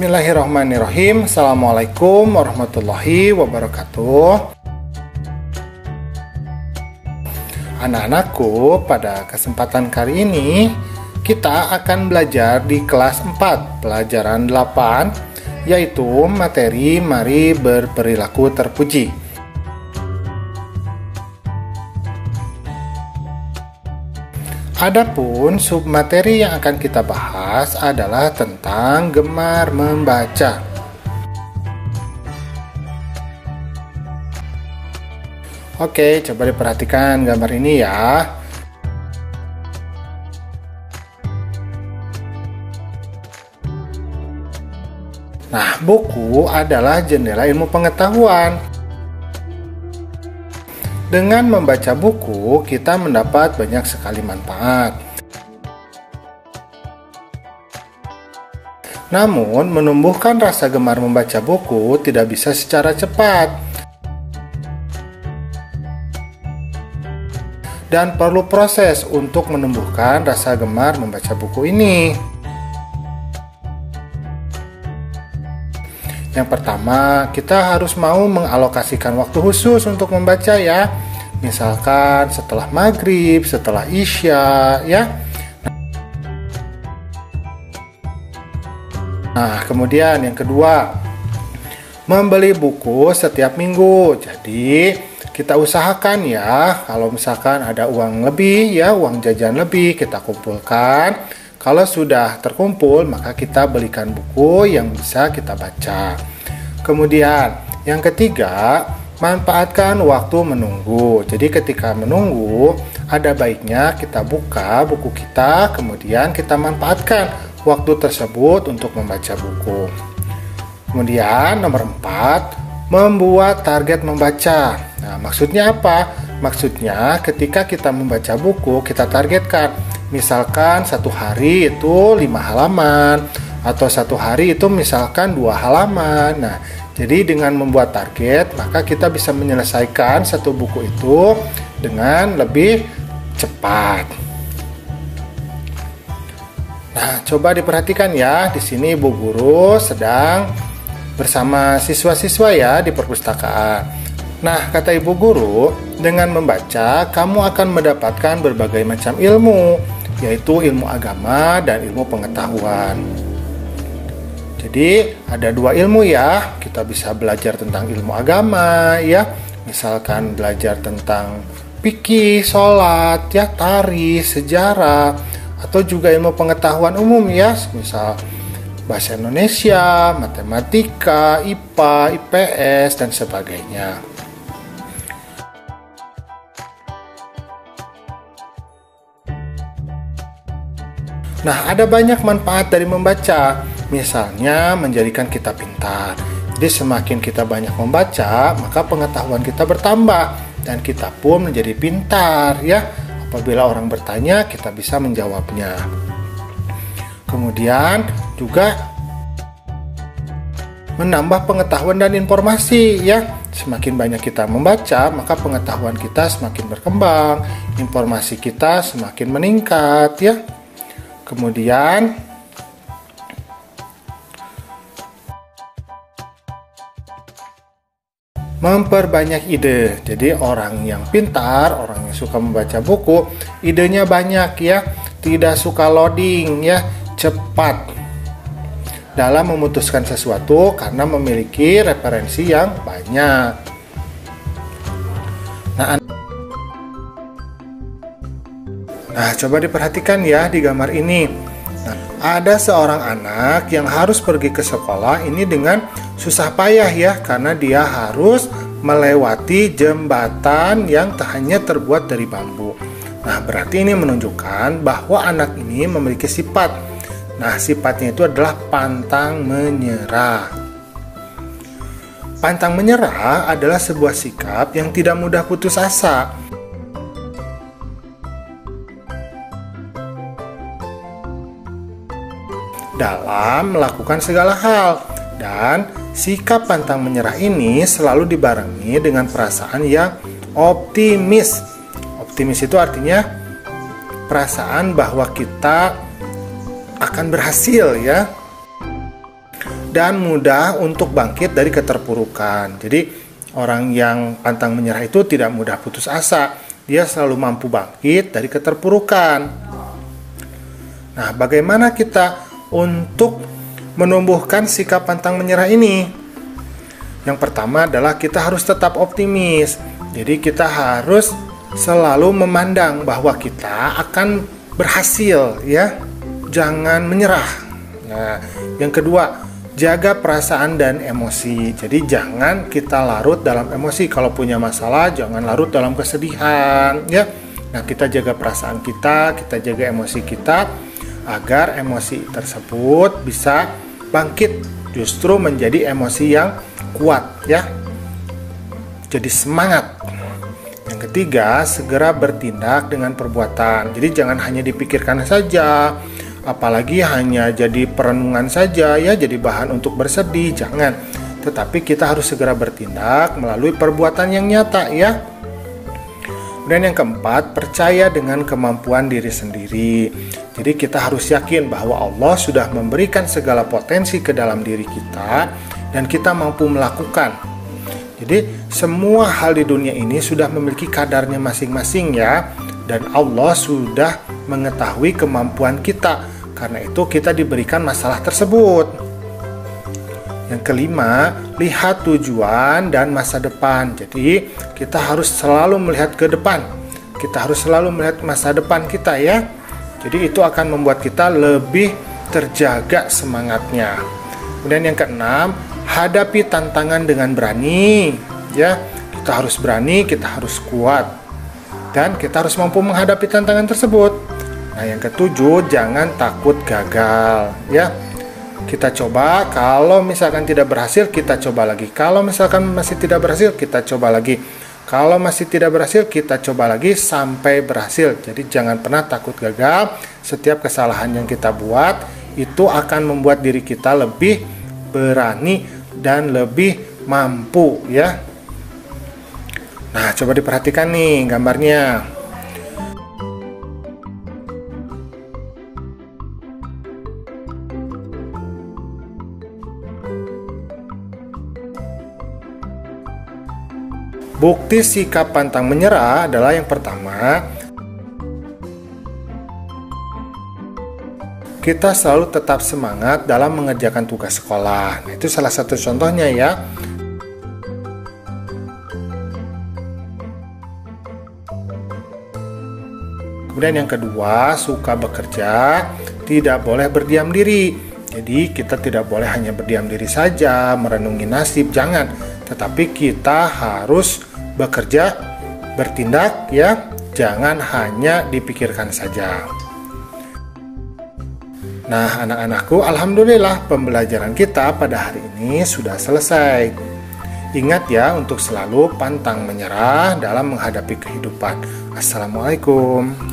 Bismillahirrahmanirrahim. Assalamualaikum warahmatullahi wabarakatuh. Anak-anakku, pada kesempatan kali ini kita akan belajar di kelas 4 pelajaran 8, yaitu materi Mari Berperilaku Terpuji. Adapun submateri yang akan kita bahas adalah tentang gemar membaca. Oke, coba diperhatikan gambar ini ya. Nah, buku adalah jendela ilmu pengetahuan. Dengan membaca buku, kita mendapat banyak sekali manfaat. Namun, menumbuhkan rasa gemar membaca buku tidak bisa secara cepat. Dan perlu proses untuk menumbuhkan rasa gemar membaca buku ini. Yang pertama, kita harus mau mengalokasikan waktu khusus untuk membaca ya. Misalkan setelah maghrib, setelah isya ya. Nah, kemudian yang kedua, membeli buku setiap minggu. Jadi, kita usahakan ya, kalau misalkan ada uang lebih ya, uang jajan lebih, kita kumpulkan. Kalau sudah terkumpul, maka kita belikan buku yang bisa kita baca. Kemudian, yang ketiga, manfaatkan waktu menunggu. Jadi ketika menunggu, ada baiknya kita buka buku kita, kemudian kita manfaatkan waktu tersebut untuk membaca buku. Kemudian, nomor 4, membuat target membaca. Nah, maksudnya apa? Maksudnya ketika kita membaca buku, kita targetkan. Misalkan satu hari itu 5 halaman, atau satu hari itu misalkan 2 halaman. Nah, jadi dengan membuat target, maka kita bisa menyelesaikan satu buku itu dengan lebih cepat. Nah, coba diperhatikan ya, di sini Ibu Guru sedang bersama siswa-siswa ya di perpustakaan. Nah, kata Ibu Guru, dengan membaca, kamu akan mendapatkan berbagai macam ilmu, yaitu ilmu agama dan ilmu pengetahuan. Jadi, ada 2 ilmu ya. Kita bisa belajar tentang ilmu agama ya. Misalkan belajar tentang fikih, sholat, ya, tari, sejarah, atau juga ilmu pengetahuan umum ya. Misal bahasa Indonesia, matematika, IPA, IPS, dan sebagainya. Nah, ada banyak manfaat dari membaca. Misalnya, menjadikan kita pintar. Jadi, semakin kita banyak membaca, maka pengetahuan kita bertambah. Dan kita pun menjadi pintar, ya. Apabila orang bertanya, kita bisa menjawabnya. Kemudian, juga menambah pengetahuan dan informasi, ya. Semakin banyak kita membaca, maka pengetahuan kita semakin berkembang. Informasi kita semakin meningkat, ya. Kemudian, memperbanyak ide. Jadi orang yang pintar, orang yang suka membaca buku, idenya banyak ya. Tidak suka loading ya, cepat dalam memutuskan sesuatu karena memiliki referensi yang banyak. Nah, coba diperhatikan ya di gambar ini. Nah, ada seorang anak yang harus pergi ke sekolah ini dengan susah payah ya, karena dia harus melewati jembatan yang hanya terbuat dari bambu. Nah, berarti ini menunjukkan bahwa anak ini memiliki sifat. Nah, sifatnya itu adalah pantang menyerah. Pantang menyerah adalah sebuah sikap yang tidak mudah putus asa. Dalam melakukan segala hal, dan sikap pantang menyerah ini selalu dibarengi dengan perasaan yang optimis. Optimis itu artinya perasaan bahwa kita akan berhasil ya. dan mudah untuk bangkit dari keterpurukan. Jadi orang yang pantang menyerah itu tidak mudah putus asa. Dia selalu mampu bangkit dari keterpurukan. Nah, bagaimana kita untuk menumbuhkan sikap pantang menyerah ini? Yang pertama adalah kita harus tetap optimis. Jadi kita harus selalu memandang bahwa kita akan berhasil, ya. Jangan menyerah. Nah, yang kedua, jaga perasaan dan emosi. Jadi jangan kita larut dalam emosi. Kalau punya masalah, jangan larut dalam kesedihan, ya. Nah, kita jaga perasaan kita jaga emosi kita agar emosi tersebut bisa bangkit, justru menjadi emosi yang kuat, ya. Jadi semangat. Yang ketiga, segera bertindak dengan perbuatan. Jadi jangan hanya dipikirkan saja, apalagi hanya jadi perenungan saja, ya, jadi bahan untuk bersedih, jangan. Tetapi kita harus segera bertindak melalui perbuatan yang nyata, ya. Dan yang keempat, percaya dengan kemampuan diri sendiri. Jadi kita harus yakin bahwa Allah sudah memberikan segala potensi ke dalam diri kita dan kita mampu melakukan. Jadi semua hal di dunia ini sudah memiliki kadarnya masing-masing, ya. Dan Allah sudah mengetahui kemampuan kita. Karena itu kita diberikan masalah tersebut. Yang kelima, lihat tujuan dan masa depan. Jadi kita harus selalu melihat ke depan. Kita harus selalu melihat masa depan kita, ya. Jadi itu akan membuat kita lebih terjaga semangatnya. Kemudian yang keenam, hadapi tantangan dengan berani, ya. Kita harus berani, kita harus kuat, dan kita harus mampu menghadapi tantangan tersebut. Nah, yang ketujuh, jangan takut gagal, ya. Kita coba, kalau misalkan tidak berhasil, kita coba lagi. Kalau misalkan masih tidak berhasil, kita coba lagi. Kalau masih tidak berhasil, kita coba lagi sampai berhasil. Jadi jangan pernah takut gagal. Setiap kesalahan yang kita buat itu akan membuat diri kita lebih berani dan lebih mampu, ya. Nah, coba diperhatikan nih gambarnya. Bukti sikap pantang menyerah adalah yang pertama, kita selalu tetap semangat dalam mengerjakan tugas sekolah. Nah, itu salah satu contohnya, ya. Kemudian yang kedua, suka bekerja, tidak boleh berdiam diri. Jadi kita tidak boleh hanya berdiam diri saja, merenungi nasib, jangan. Tetapi kita harus bekerja, bertindak, ya. Jangan hanya dipikirkan saja. Nah, anak-anakku, alhamdulillah pembelajaran kita pada hari ini sudah selesai. Ingat ya untuk selalu pantang menyerah dalam menghadapi kehidupan. Assalamualaikum.